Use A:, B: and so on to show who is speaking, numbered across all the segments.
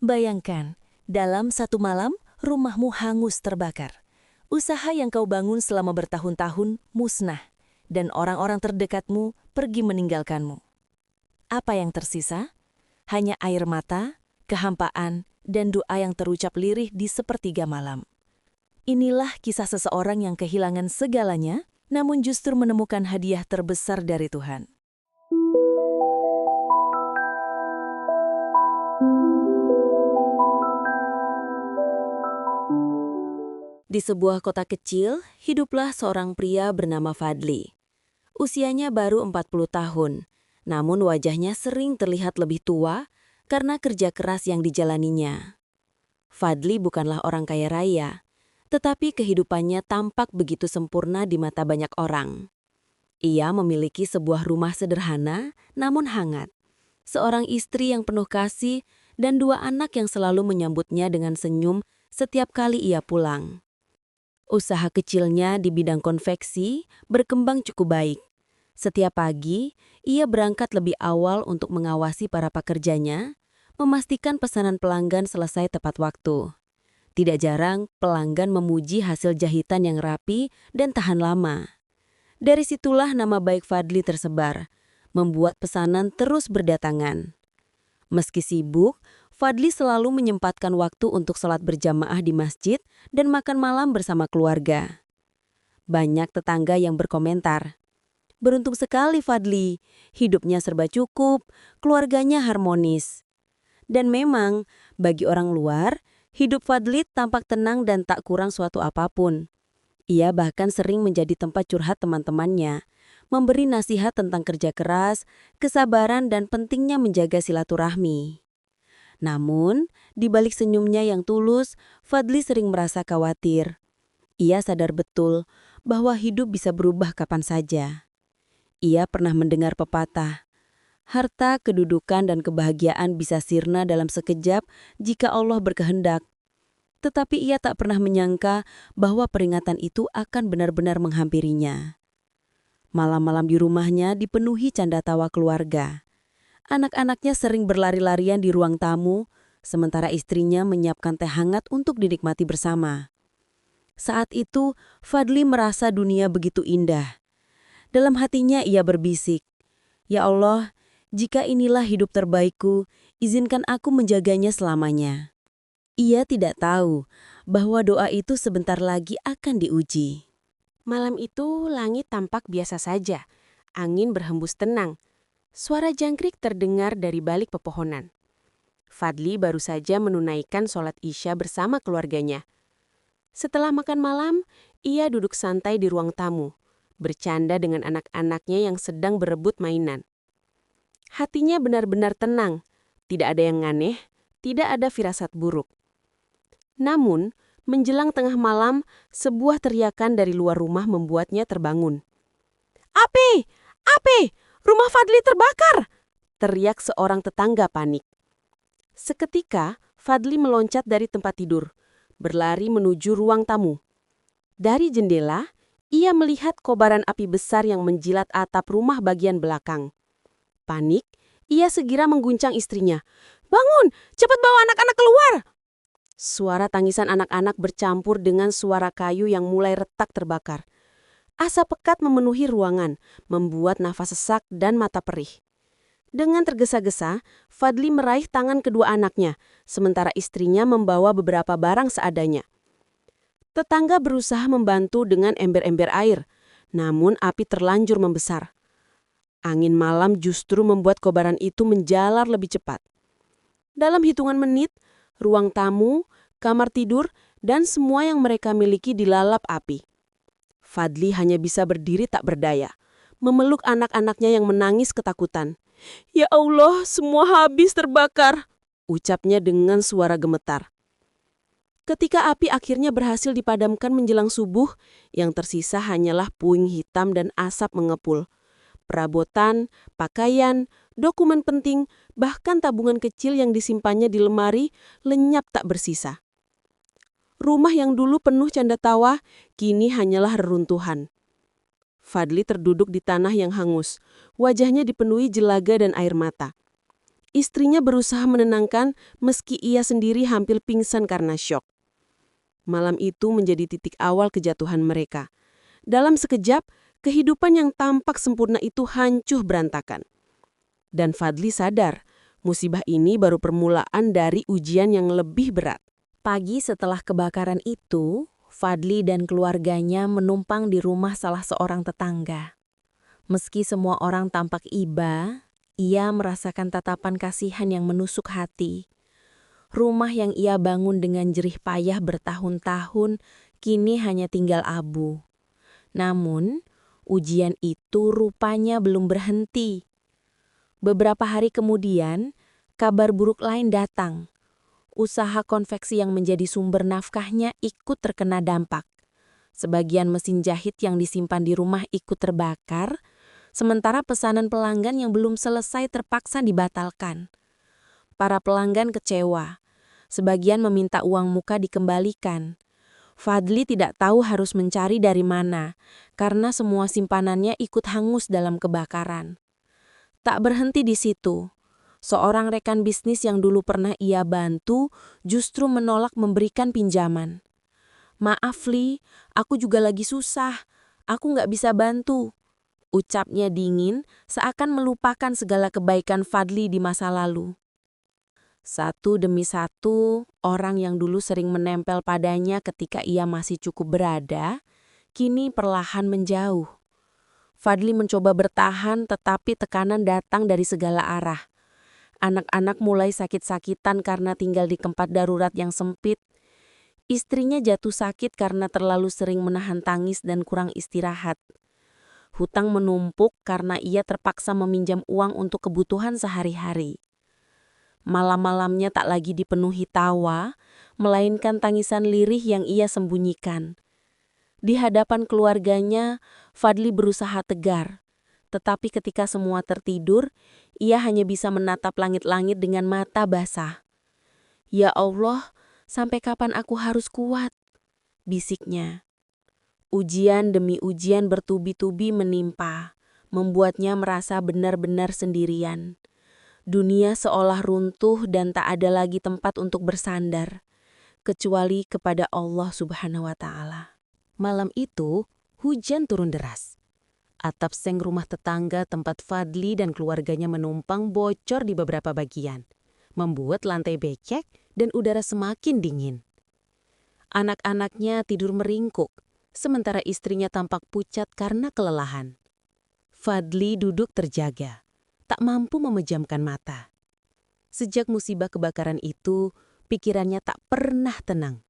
A: Bayangkan, dalam satu malam, rumahmu hangus terbakar. Usaha yang kau bangun selama bertahun-tahun musnah, dan orang-orang terdekatmu pergi meninggalkanmu. Apa yang tersisa? Hanya air mata, kehampaan, dan doa yang terucap lirih di sepertiga malam. Inilah kisah seseorang yang kehilangan segalanya, namun justru menemukan hadiah terbesar dari Tuhan. Di sebuah kota kecil, hiduplah seorang pria bernama Fadli. Usianya baru 40 tahun, namun wajahnya sering terlihat lebih tua karena kerja keras yang dijalaninya. Fadli bukanlah orang kaya raya, tetapi kehidupannya tampak begitu sempurna di mata banyak orang. Ia memiliki sebuah rumah sederhana namun hangat, seorang istri yang penuh kasih, dan dua anak yang selalu menyambutnya dengan senyum setiap kali ia pulang. Usaha kecilnya di bidang konveksi berkembang cukup baik. Setiap pagi, ia berangkat lebih awal untuk mengawasi para pekerjanya, memastikan pesanan pelanggan selesai tepat waktu. Tidak jarang, pelanggan memuji hasil jahitan yang rapi dan tahan lama. Dari situlah nama baik Fadli tersebar, membuat pesanan terus berdatangan. Meski sibuk, Fadli selalu menyempatkan waktu untuk sholat berjamaah di masjid dan makan malam bersama keluarga. Banyak tetangga yang berkomentar, "Beruntung sekali Fadli, hidupnya serba cukup, keluarganya harmonis." Dan memang, bagi orang luar, hidup Fadli tampak tenang dan tak kurang suatu apapun. Ia bahkan sering menjadi tempat curhat teman-temannya, memberi nasihat tentang kerja keras, kesabaran, dan pentingnya menjaga silaturahmi. Namun, di balik senyumnya yang tulus, Fadli sering merasa khawatir. Ia sadar betul bahwa hidup bisa berubah kapan saja. Ia pernah mendengar pepatah, harta, kedudukan, dan kebahagiaan bisa sirna dalam sekejap jika Allah berkehendak. Tetapi ia tak pernah menyangka bahwa peringatan itu akan benar-benar menghampirinya. Malam-malam di rumahnya dipenuhi canda tawa keluarga. Anak-anaknya sering berlari-larian di ruang tamu, sementara istrinya menyiapkan teh hangat untuk dinikmati bersama. Saat itu, Fadli merasa dunia begitu indah. Dalam hatinya ia berbisik, "Ya Allah, jika inilah hidup terbaikku, izinkan aku menjaganya selamanya." Ia tidak tahu bahwa doa itu sebentar lagi akan diuji.
B: Malam itu langit tampak biasa saja, angin berhembus tenang. Suara jangkrik terdengar dari balik pepohonan. Fadli baru saja menunaikan sholat Isya bersama keluarganya. Setelah makan malam, ia duduk santai di ruang tamu, bercanda dengan anak-anaknya yang sedang berebut mainan. Hatinya benar-benar tenang, tidak ada yang aneh, tidak ada firasat buruk. Namun, menjelang tengah malam, sebuah teriakan dari luar rumah membuatnya terbangun. "Api! Api! Rumah Fadli terbakar!" teriak seorang tetangga panik. Seketika, Fadli meloncat dari tempat tidur, berlari menuju ruang tamu. Dari jendela, ia melihat kobaran api besar yang menjilat atap rumah bagian belakang. Panik, ia segera mengguncang istrinya. "Bangun! Cepat bawa anak-anak keluar!" Suara tangisan anak-anak bercampur dengan suara kayu yang mulai retak terbakar. Asap pekat memenuhi ruangan, membuat nafas sesak dan mata perih. Dengan tergesa-gesa, Fadli meraih tangan kedua anaknya, sementara istrinya membawa beberapa barang seadanya. Tetangga berusaha membantu dengan ember-ember air, namun api terlanjur membesar. Angin malam justru membuat kobaran itu menjalar lebih cepat. Dalam hitungan menit, ruang tamu, kamar tidur, dan semua yang mereka miliki dilalap api. Fadli hanya bisa berdiri tak berdaya, memeluk anak-anaknya yang menangis ketakutan. "Ya Allah, semua habis terbakar," ucapnya dengan suara gemetar. Ketika api akhirnya berhasil dipadamkan menjelang subuh, yang tersisa hanyalah puing hitam dan asap mengepul. Perabotan, pakaian, dokumen penting, bahkan tabungan kecil yang disimpannya di lemari lenyap tak bersisa. Rumah yang dulu penuh canda tawa, kini hanyalah reruntuhan. Fadli terduduk di tanah yang hangus, wajahnya dipenuhi jelaga dan air mata. Istrinya berusaha menenangkan meski ia sendiri hampir pingsan karena syok. Malam itu menjadi titik awal kejatuhan mereka. Dalam sekejap, kehidupan yang tampak sempurna itu hancur berantakan. Dan Fadli sadar, musibah ini baru permulaan dari ujian yang lebih berat.
A: Pagi setelah kebakaran itu, Fadli dan keluarganya menumpang di rumah salah seorang tetangga. Meski semua orang tampak iba, ia merasakan tatapan kasihan yang menusuk hati. Rumah yang ia bangun dengan jerih payah bertahun-tahun kini hanya tinggal abu. Namun, ujian itu rupanya belum berhenti. Beberapa hari kemudian, kabar buruk lain datang. Usaha konveksi yang menjadi sumber nafkahnya ikut terkena dampak. Sebagian mesin jahit yang disimpan di rumah ikut terbakar, sementara pesanan pelanggan yang belum selesai terpaksa dibatalkan. Para pelanggan kecewa. Sebagian meminta uang muka dikembalikan. Fadli tidak tahu harus mencari dari mana, karena semua simpanannya ikut hangus dalam kebakaran. Tak berhenti di situ. Seorang rekan bisnis yang dulu pernah ia bantu justru menolak memberikan pinjaman. "Maaf Li, aku juga lagi susah. Aku nggak bisa bantu," ucapnya dingin seakan melupakan segala kebaikan Fadli di masa lalu. Satu demi satu, orang yang dulu sering menempel padanya ketika ia masih cukup berada, kini perlahan menjauh. Fadli mencoba bertahan tetapi tekanan datang dari segala arah. Anak-anak mulai sakit-sakitan karena tinggal di tempat darurat yang sempit. Istrinya jatuh sakit karena terlalu sering menahan tangis dan kurang istirahat. Hutang menumpuk karena ia terpaksa meminjam uang untuk kebutuhan sehari-hari. Malam-malamnya tak lagi dipenuhi tawa, melainkan tangisan lirih yang ia sembunyikan. Di hadapan keluarganya, Fadli berusaha tegar. Tetapi ketika semua tertidur, ia hanya bisa menatap langit-langit dengan mata basah. "Ya Allah, sampai kapan aku harus kuat?" bisiknya. Ujian demi ujian bertubi-tubi menimpa, membuatnya merasa benar-benar sendirian. Dunia seolah runtuh dan tak ada lagi tempat untuk bersandar, kecuali kepada Allah Subhanahu wa Ta'ala. Malam itu, hujan turun deras. Atap seng rumah tetangga tempat Fadli dan keluarganya menumpang bocor di beberapa bagian, membuat lantai becek dan udara semakin dingin. Anak-anaknya tidur meringkuk, sementara istrinya tampak pucat karena kelelahan. Fadli duduk terjaga, tak mampu memejamkan mata. Sejak musibah kebakaran itu, pikirannya tak pernah tenang.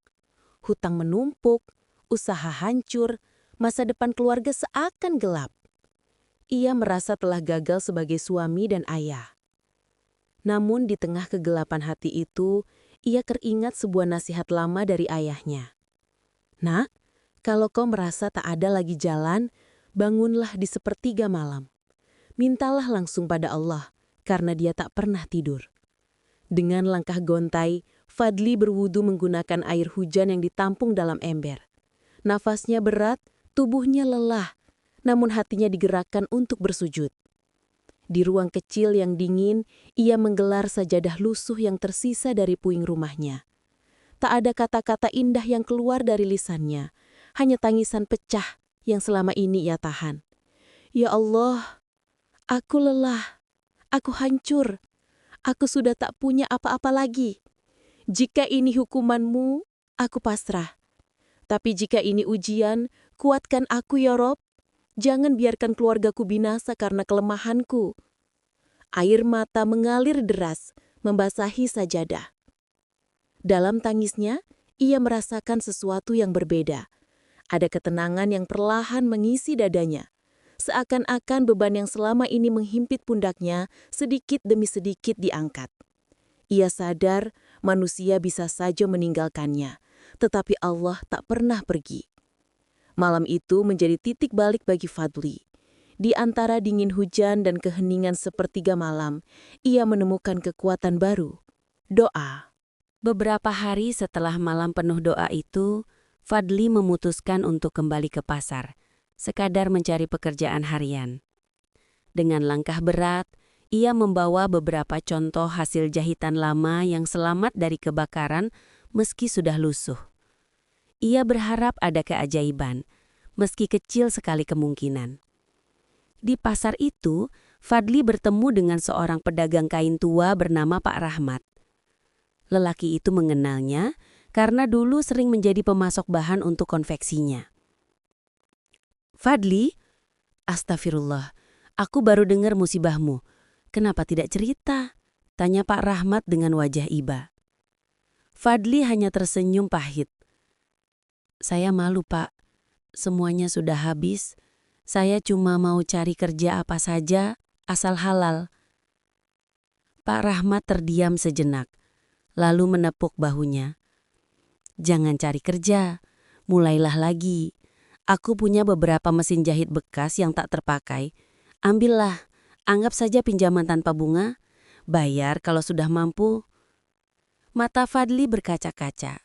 A: Hutang menumpuk, usaha hancur, masa depan keluarga seakan gelap. Ia merasa telah gagal sebagai suami dan ayah. Namun di tengah kegelapan hati itu, ia teringat sebuah nasihat lama dari ayahnya. "Nak, kalau kau merasa tak ada lagi jalan, bangunlah di sepertiga malam. Mintalah langsung pada Allah, karena Dia tak pernah tidur." Dengan langkah gontai, Fadli berwudu menggunakan air hujan yang ditampung dalam ember. Nafasnya berat, tubuhnya lelah, namun hatinya digerakkan untuk bersujud. Di ruang kecil yang dingin, ia menggelar sajadah lusuh yang tersisa dari puing rumahnya. Tak ada kata-kata indah yang keluar dari lisannya, hanya tangisan pecah yang selama ini ia tahan. "Ya Allah, aku lelah, aku hancur, aku sudah tak punya apa-apa lagi. Jika ini hukuman-Mu, aku pasrah. Tapi jika ini ujian, kuatkan aku ya Rob. Jangan biarkan keluargaku binasa karena kelemahanku." Air mata mengalir deras, membasahi sajadah. Dalam tangisnya, ia merasakan sesuatu yang berbeda. Ada ketenangan yang perlahan mengisi dadanya. Seakan-akan beban yang selama ini menghimpit pundaknya sedikit demi sedikit diangkat. Ia sadar manusia bisa saja meninggalkannya, tetapi Allah tak pernah pergi. Malam itu menjadi titik balik bagi Fadli. Di antara dingin hujan dan keheningan sepertiga malam, ia menemukan kekuatan baru, doa. Beberapa hari setelah malam penuh doa itu, Fadli memutuskan untuk kembali ke pasar, sekadar mencari pekerjaan harian. Dengan langkah berat, Ia membawa beberapa contoh hasil jahitan lama yang selamat dari kebakaran meski sudah lusuh. Ia berharap ada keajaiban, meski kecil sekali kemungkinan. Di pasar itu, Fadli bertemu dengan seorang pedagang kain tua bernama Pak Rahmat. Lelaki itu mengenalnya karena dulu sering menjadi pemasok bahan untuk konveksinya. "Fadli, astagfirullah, aku baru dengar musibahmu. Kenapa tidak cerita?" tanya Pak Rahmat dengan wajah iba. Fadli hanya tersenyum pahit. "Saya malu, Pak. Semuanya sudah habis. Saya cuma mau cari kerja apa saja, asal halal." Pak Rahmat terdiam sejenak, lalu menepuk bahunya. "Jangan cari kerja, mulailah lagi. Aku punya beberapa mesin jahit bekas yang tak terpakai. Ambillah, anggap saja pinjaman tanpa bunga. Bayar kalau sudah mampu." Mata Fadli berkaca-kaca.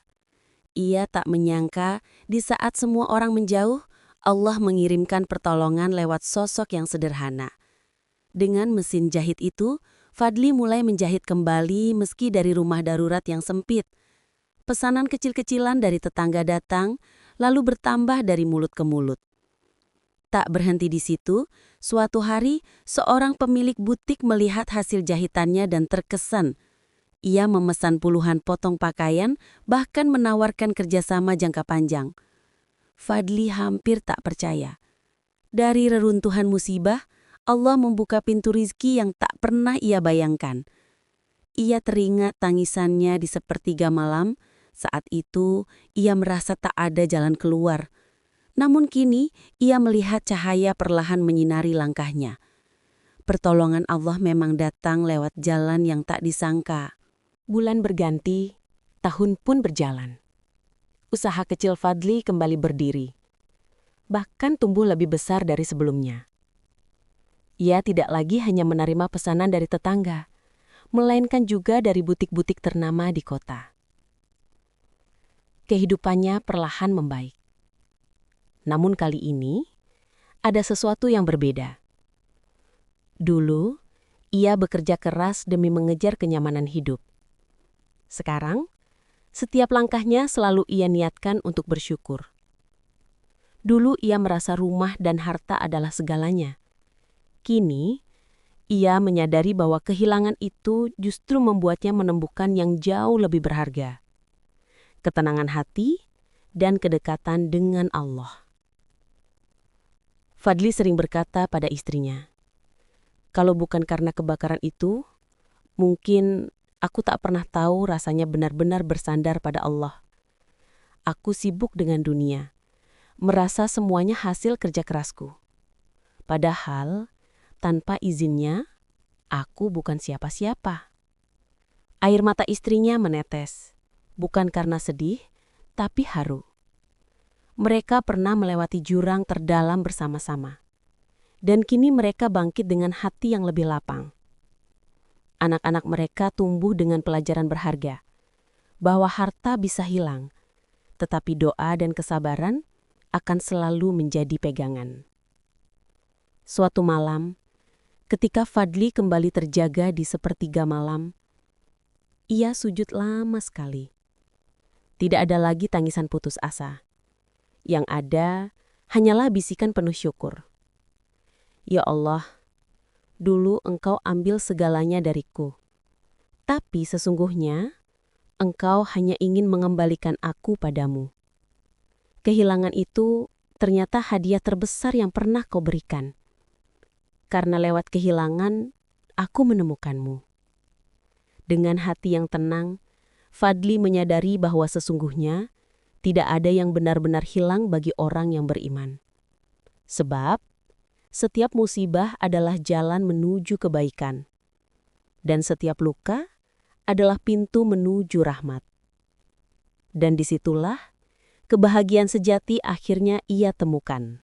A: Ia tak menyangka di saat semua orang menjauh, Allah mengirimkan pertolongan lewat sosok yang sederhana. Dengan mesin jahit itu, Fadli mulai menjahit kembali meski dari rumah darurat yang sempit. Pesanan kecil-kecilan dari tetangga datang, lalu bertambah dari mulut ke mulut. Tak berhenti di situ, suatu hari seorang pemilik butik melihat hasil jahitannya dan terkesan. Ia memesan puluhan potong pakaian, bahkan menawarkan kerjasama jangka panjang. Fadli hampir tak percaya. Dari reruntuhan musibah, Allah membuka pintu rizki yang tak pernah ia bayangkan. Ia teringat tangisannya di sepertiga malam. Saat itu, ia merasa tak ada jalan keluar. Namun kini, ia melihat cahaya perlahan menyinari langkahnya. Pertolongan Allah memang datang lewat jalan yang tak disangka.
B: Bulan berganti, tahun pun berjalan. Usaha kecil Fadli kembali berdiri. Bahkan tumbuh lebih besar dari sebelumnya. Ia tidak lagi hanya menerima pesanan dari tetangga, melainkan juga dari butik-butik ternama di kota. Kehidupannya perlahan membaik. Namun kali ini, ada sesuatu yang berbeda. Dulu, ia bekerja keras demi mengejar kenyamanan hidup. Sekarang, setiap langkahnya selalu ia niatkan untuk bersyukur. Dulu ia merasa rumah dan harta adalah segalanya. Kini, ia menyadari bahwa kehilangan itu justru membuatnya menemukan yang jauh lebih berharga. Ketenangan hati dan kedekatan dengan Allah. Fadli sering berkata pada istrinya, "Kalau bukan karena kebakaran itu, mungkin aku tak pernah tahu rasanya benar-benar bersandar pada Allah. Aku sibuk dengan dunia, merasa semuanya hasil kerja kerasku. Padahal, tanpa izinnya, aku bukan siapa-siapa." Air mata istrinya menetes, bukan karena sedih, tapi haru. Mereka pernah melewati jurang terdalam bersama-sama. Dan kini mereka bangkit dengan hati yang lebih lapang. Anak-anak mereka tumbuh dengan pelajaran berharga, bahwa harta bisa hilang, tetapi doa dan kesabaran akan selalu menjadi pegangan. Suatu malam, ketika Fadli kembali terjaga di sepertiga malam, ia sujud lama sekali. Tidak ada lagi tangisan putus asa. Yang ada hanyalah bisikan penuh syukur. "Ya Allah, dulu Engkau ambil segalanya dariku. Tapi sesungguhnya, Engkau hanya ingin mengembalikan aku padamu. Kehilangan itu ternyata hadiah terbesar yang pernah Kau berikan. Karena lewat kehilangan, aku menemukanmu." Dengan hati yang tenang, Fadli menyadari bahwa sesungguhnya tidak ada yang benar-benar hilang bagi orang yang beriman. Sebab, setiap musibah adalah jalan menuju kebaikan. Dan setiap luka adalah pintu menuju rahmat. Dan disitulah kebahagiaan sejati akhirnya ia temukan.